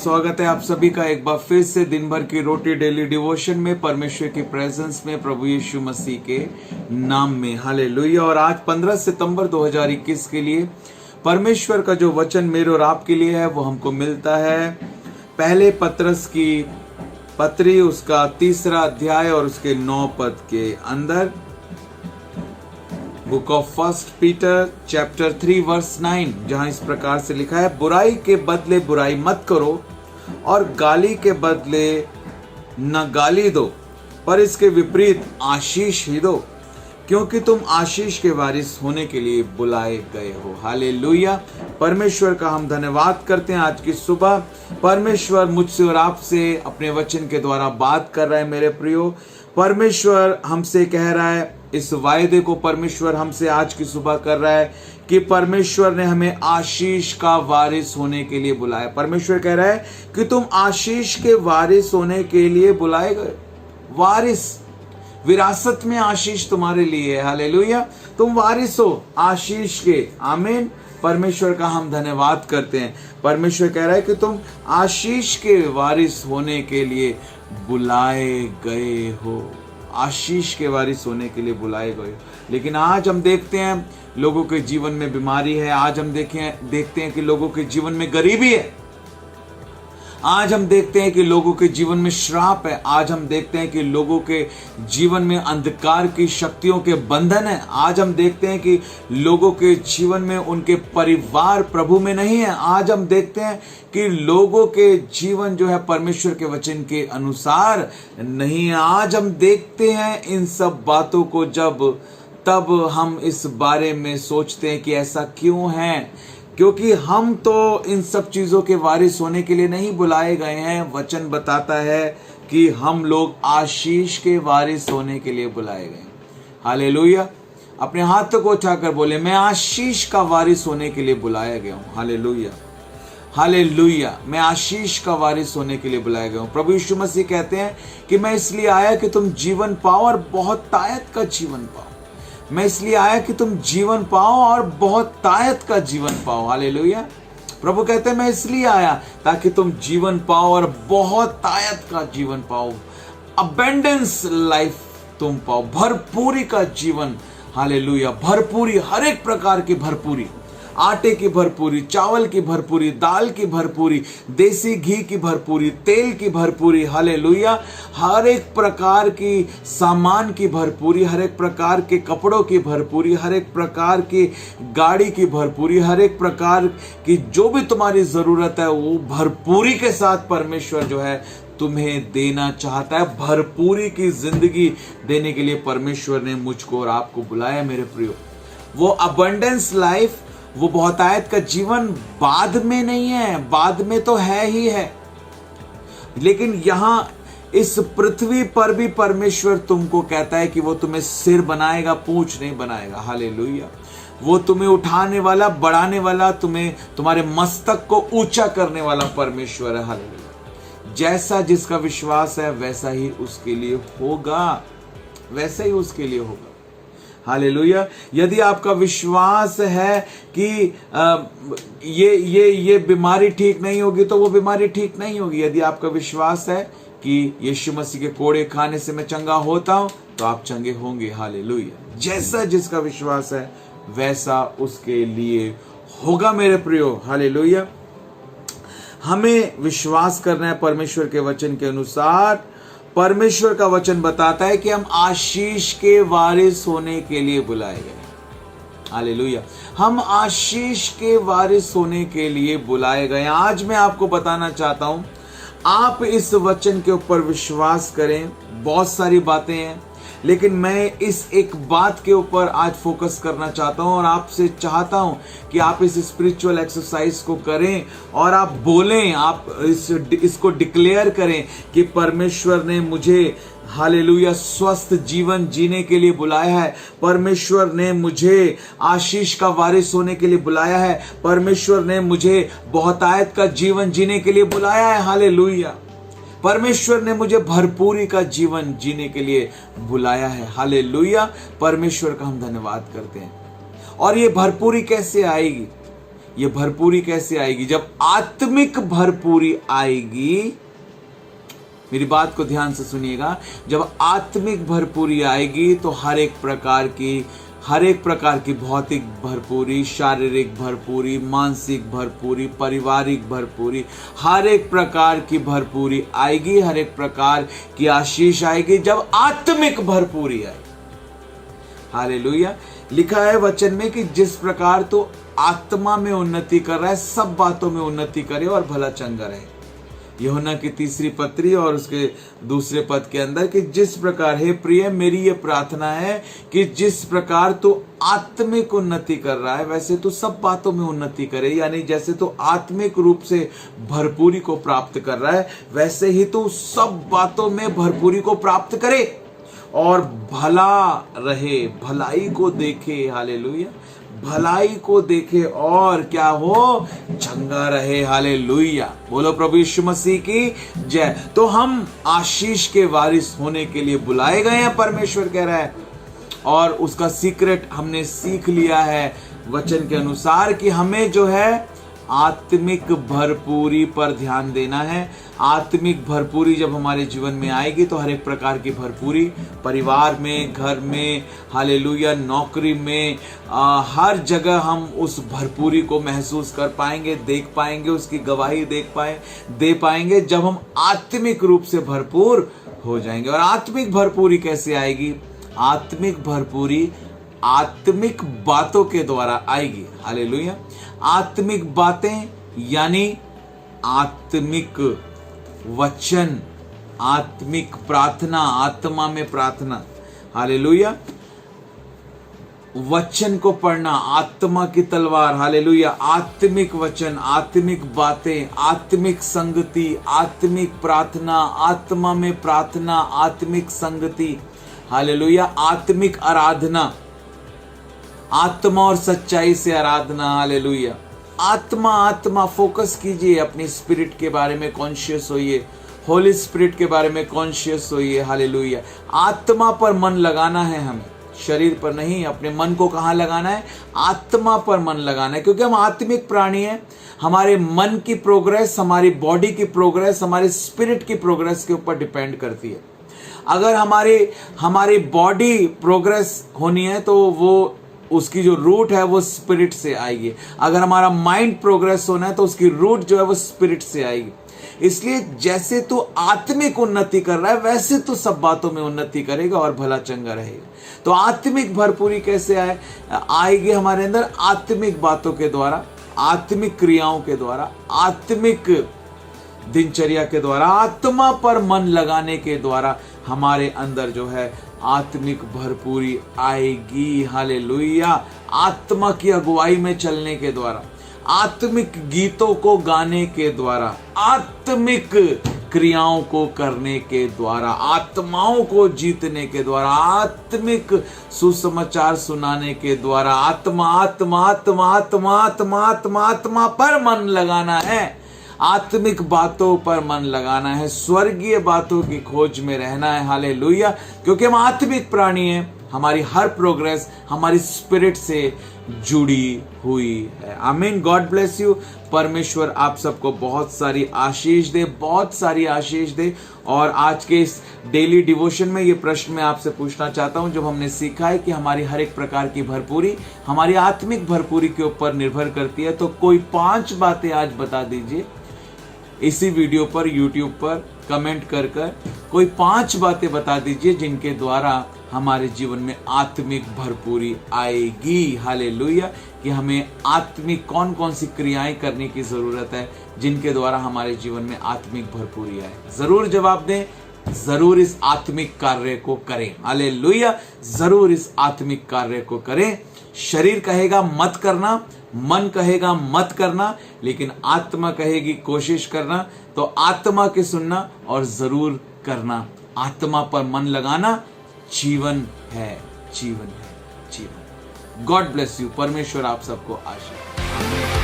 स्वागत है आप सभी का एक बार फिर से दिन भर की रोटी डेली डिवोशन में, परमेश्वर की प्रेजेंस में, प्रभु यीशु मसीह के नाम में। हालेलुया। और आज 15 सितंबर 2021 के लिए परमेश्वर का जो वचन मेरे और आपके लिए है वो हमको मिलता है पहले पत्रस की पत्री, उसका 3 अध्याय और उसके 9 पद के अंदर। Book of First Peter chapter 3 verse 9, जहां इस प्रकार से लिखा है, बुराई के बदले बुराई मत करो और गाली के बदले न गाली दो, पर इसके विपरीत आशीष ही दो, क्योंकि तुम आशीष के वारिस होने के लिए बुलाए गए हो। हालेलुया। परमेश्वर का हम धन्यवाद करते हैं। आज की सुबह परमेश्वर मुझसे और आपसे अपने वचन के द्वारा बात कर रहा है। मेरे प्रियो, परमेश्वर हमसे कह रहा है, इस वायदे को परमेश्वर हमसे आज की सुबह कर रहा है कि परमेश्वर ने हमें आशीष का वारिस होने के लिए बुलाया। परमेश्वर कह रहा है कि तुम आशीष के वारिस होने के लिए बुलाए गए। वारिस, विरासत में आशीष तुम्हारे लिए है। हालेलुया। तुम वारिस हो आशीष के। आमीन। परमेश्वर का हम धन्यवाद करते हैं। परमेश्वर कह रहा है कि तुम आशीष के वारिस होने के लिए बुलाए गए हो। आशीष के वारिस होने के लिए बुलाए गए हो। लेकिन आज हम देखते हैं लोगों के जीवन में बीमारी है। आज हम देखते हैं कि लोगों के जीवन में गरीबी है। आज हम देखते हैं कि लोगों के जीवन में श्राप है। आज हम देखते हैं कि लोगों के जीवन में अंधकार की शक्तियों के बंधन है। आज हम देखते हैं कि लोगों के जीवन में उनके परिवार प्रभु में नहीं है। आज हम देखते हैं कि लोगों के जीवन जो है परमेश्वर के वचन के अनुसार नहीं है। आज हम देखते हैं इन सब बातों को, तब हम इस बारे में सोचते हैं कि ऐसा क्यों है, क्योंकि हम तो इन सब चीजों के वारिस होने के लिए नहीं बुलाए गए हैं। वचन बताता है कि हम लोग आशीष के वारिस होने के लिए बुलाए गए। हालेलुया। अपने हाथ को उठाकर बोले, मैं आशीष का वारिस होने के लिए बुलाया गया हूं। हालेलुया। हालेलुया। मैं आशीष का वारिस होने के लिए बुलाया गया हूं। प्रभु यीशु मसीह कहते हैं कि मैं इसलिए आया कि तुम जीवन पाओ और बहुत तायत का जीवन पाओ। मैं इसलिए आया कि तुम जीवन पाओ और बहुत तायत का जीवन पाओ। हालेलुया। प्रभु कहते हैं मैं इसलिए आया ताकि तुम जीवन पाओ और बहुत तायत का जीवन पाओ। अबेंडेंस लाइफ तुम पाओ, भरपूरी का जीवन। हालेलुया। भरपूरी, हर एक प्रकार की भरपूरी, आटे की भरपूरी, चावल की भरपूरी, दाल की भरपूरी, देसी घी की भरपूरी, तेल की भरपूरी। हालेलुया। हर एक प्रकार की सामान की भरपूरी, हर एक प्रकार के कपड़ों की भरपूरी, हर एक प्रकार की गाड़ी की भरपूरी, हर एक प्रकार की जो भी तुम्हारी जरूरत है वो भरपूरी के साथ परमेश्वर जो है तुम्हें देना चाहता है। भरपूरी की जिंदगी देने के लिए परमेश्वर ने मुझको और आपको बुलाया। मेरे प्रियो, वो अबंडेंस लाइफ, वो बहुतायत का जीवन बाद में नहीं है, बाद में तो है ही है, लेकिन यहां इस पृथ्वी पर भी परमेश्वर तुमको कहता है कि वो तुम्हें सिर बनाएगा, पूंछ नहीं बनाएगा। हालेलुया। वो तुम्हें उठाने वाला, बढ़ाने वाला, तुम्हें तुम्हारे मस्तक को ऊंचा करने वाला परमेश्वर है। हालेलुया। जैसा जिसका विश्वास है वैसा ही उसके लिए होगा, वैसा ही उसके लिए होगा। हालेलुया। यदि आपका विश्वास है कि ये बीमारी ठीक नहीं होगी तो वो बीमारी ठीक नहीं होगी। यदि आपका विश्वास है कि यीशु मसीह के कोड़े खाने से मैं चंगा होता हूं तो आप चंगे होंगे। हालेलुया। जैसा जिसका विश्वास है वैसा उसके लिए होगा। मेरे प्रियो, हालेलुया। हमें विश्वास करना है परमेश्वर के वचन के अनुसार। परमेश्वर का वचन बताता है कि हम आशीष के वारिस होने के लिए बुलाए गए। हालेलुया। हम आशीष के वारिस होने के लिए बुलाए गए। आज मैं आपको बताना चाहता हूं, आप इस वचन के ऊपर विश्वास करें। बहुत सारी बातें हैं, लेकिन मैं इस एक बात के ऊपर आज फोकस करना चाहता हूं और आपसे चाहता हूं कि आप इस स्पिरिचुअल एक्सरसाइज को करें और आप बोलें, आप इसको डिक्लेयर करें कि परमेश्वर ने मुझे, हालेलुया, स्वस्थ जीवन जीने के लिए बुलाया है। परमेश्वर ने मुझे आशीष का वारिस होने के लिए बुलाया है। परमेश्वर ने मुझे बहुतायत का जीवन जीने के लिए बुलाया है। हालेलुया। परमेश्वर ने मुझे भरपूरी का जीवन जीने के लिए बुलाया है। हालेलुया। परमेश्वर का हम धन्यवाद करते हैं। और ये भरपूरी कैसे आएगी? ये भरपूरी कैसे आएगी? जब आत्मिक भरपूरी आएगी, मेरी बात को ध्यान से सुनिएगा, जब आत्मिक भरपूरी आएगी तो हर एक प्रकार की भौतिक भरपूरी, शारीरिक भरपूरी, मानसिक भरपूरी, पारिवारिक भरपूरी, हर एक प्रकार की भरपूरी आएगी, हर एक प्रकार की आशीष आएगी जब आत्मिक भरपूरी आएगी। हालेलुया। लिखा है वचन में कि जिस प्रकार तो आत्मा में उन्नति कर रहा है, सब बातों में उन्नति करे और भला चंगा रहे। यूहन्ना की 3 पत्री और उसके 2 पद के अंदर कि जिस प्रकार, हे प्रिय, मेरी ये प्रार्थना है कि जिस प्रकार तो आत्मिक उन्नति कर रहा है वैसे तो सब बातों में उन्नति करे। यानी जैसे तो आत्मिक रूप से भरपूरी को प्राप्त कर रहा है वैसे ही तो सब बातों में भरपूरी को प्राप्त करे और भला रहे, भलाई को देखे। हालेलुया। भलाई को देखे और क्या हो? चंगा रहे। हालेलुया। बोलो प्रभु यीशु मसीह की जय। तो हम आशीष के वारिस होने के लिए बुलाए गए हैं, परमेश्वर कह रहा है, और उसका सीक्रेट हमने सीख लिया है वचन के अनुसार कि हमें जो है आत्मिक भरपूरी पर ध्यान देना है। आत्मिक भरपूरी जब हमारे जीवन में आएगी तो हर एक प्रकार की भरपूरी, परिवार में, घर में, हालेलुया, नौकरी में, हर जगह हम उस भरपूरी को महसूस कर पाएंगे, देख पाएंगे, उसकी गवाही दे पाएंगे जब हम आत्मिक रूप से भरपूर हो जाएंगे। और आत्मिक भरपूरी कैसे आएगी? आत्मिक भरपूरी आत्मिक बातों के द्वारा आएगी। हालेलुया। आत्मिक बातें यानी आत्मिक वचन, आत्मिक प्रार्थना, आत्मा में प्रार्थना। हालेलुया। वचन को पढ़ना, आत्मा की तलवार। हालेलुया। आत्मिक वचन, आत्मिक बातें, आत्मिक संगति, आत्मिक प्रार्थना, आत्मा में प्रार्थना, आत्मिक संगति। हालेलुया। आत्मिक आराधना, आत्मा और सच्चाई से आराधना। हालेलुया। आत्मा फोकस कीजिए, अपनी स्पिरिट के बारे में कॉन्शियस होइए, होली स्पिरिट के बारे में कॉन्शियस होइए। हालेलुया। आत्मा पर मन लगाना है हमें, शरीर पर नहीं। अपने मन को कहाँ लगाना है? आत्मा पर मन लगाना है, क्योंकि हम आत्मिक प्राणी हैं। हमारे मन की प्रोग्रेस, हमारी बॉडी की प्रोग्रेस, हमारे स्पिरिट की प्रोग्रेस के ऊपर डिपेंड करती है। अगर हमारी बॉडी प्रोग्रेस होनी है तो वो उसकी जो रूट है वो स्पिरिट से आएगी। अगर हमारा माइंड प्रोग्रेस होना है तो उसकी रूट जो है वो स्पिरिट से आएगी। इसलिए जैसे तो आत्मिक उन्नति कर रहा है वैसे तो सब बातों में उन्नति करेगा और भला चंगा रहेगा। तो आत्मिक भरपूरी कैसे आएगी हमारे अंदर? आत्मिक बातों के द्वारा, आत्मिक क्रियाओं के द्वारा, आत्मिक दिनचर्या के द्वारा, आत्मा पर मन लगाने के द्वारा हमारे अंदर जो है आत्मिक भरपूरी आएगी। हालेलुया। आत्मा की अगुवाई में चलने के द्वारा, आत्मिक गीतों को गाने के द्वारा, आत्मिक क्रियाओं को करने के द्वारा, आत्माओं को जीतने के द्वारा, आत्मिक सुसमाचार सुनाने के द्वारा, आत्मा पर मन लगाना है, आत्मिक बातों पर मन लगाना है, स्वर्गीय बातों की खोज में रहना है। हालेलुया। क्योंकि हम आत्मिक प्राणी हैं, हमारी हर प्रोग्रेस हमारी स्पिरिट से जुड़ी हुई है। आमीन। God bless you. परमेश्वर आप सबको बहुत सारी आशीष दे, बहुत सारी आशीष दे। और आज के इस डेली डिवोशन में ये प्रश्न मैं आपसे पूछना चाहता हूं, जब हमने सीखा है कि हमारी हर एक प्रकार की भरपूरी हमारी आत्मिक भरपूरी के ऊपर निर्भर करती है, तो कोई 5 बातें आज बता दीजिए इसी वीडियो पर, यूट्यूब पर कमेंट कर कोई 5 बातें बता दीजिए जिनके द्वारा हमारे जीवन में आत्मिक भरपूरी आएगी। हालेलुया। कि हमें आत्मिक कौन कौन सी क्रियाएं करने की जरूरत है जिनके द्वारा हमारे जीवन में आत्मिक भरपूरी आए। जरूर जवाब दें, जरूर इस आत्मिक कार्य को करें। हालेलुया। जरूर इस आत्मिक कार्य को करें। शरीर कहेगा मत करना, मन कहेगा मत करना, लेकिन आत्मा कहेगी कोशिश करना। तो आत्मा के सुनना और जरूर करना। आत्मा पर मन लगाना जीवन है, जीवन है, जीवन। God bless you. परमेश्वर आप सबको आशीष।